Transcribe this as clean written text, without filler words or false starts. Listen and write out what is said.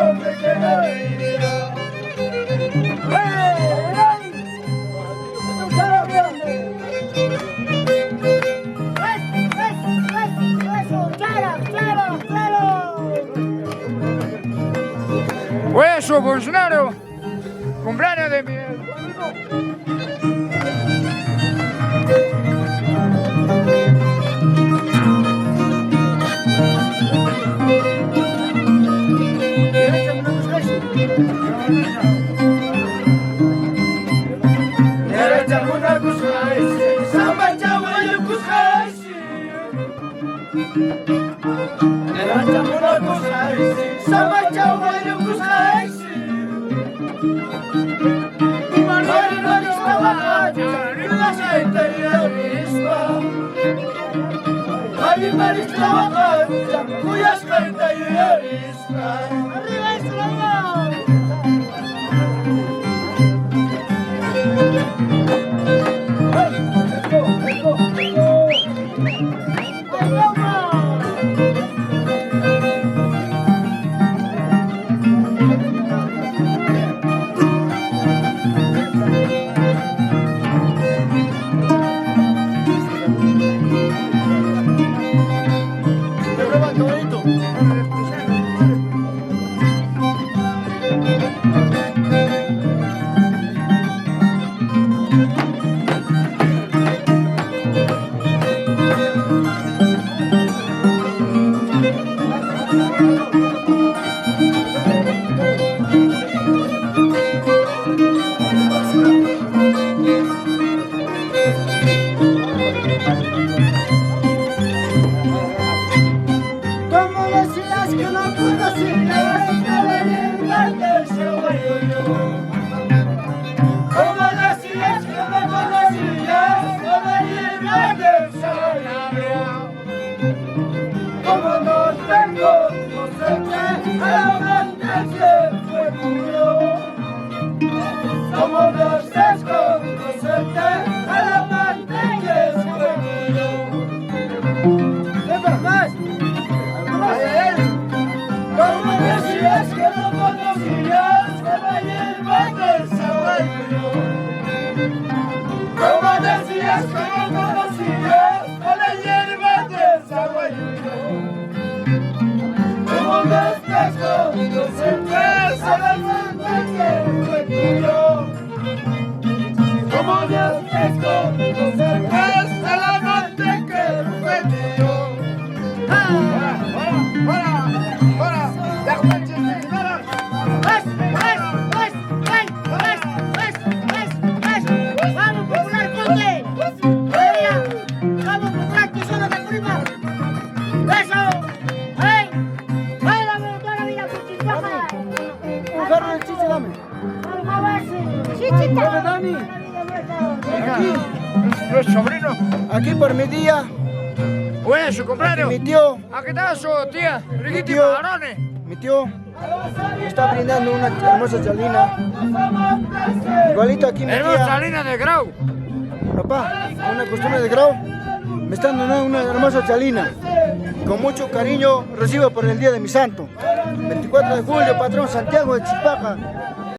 hombre que no iría. Eso, Bolsonaro. Cumpleaños de mi... Aquí por mi tía. Bueno, su cumpleaños. Mi tío. Aquí está su tía. Riquísima, mi tío está brindando una hermosa chalina. Igualito aquí mi tía. Hermosa chalina de Grau. Papá, una costumbre de Grau. Me están dando una hermosa chalina. Con mucho cariño recibo por el día de mi santo. 24 de julio, patrón Santiago de Chipaca.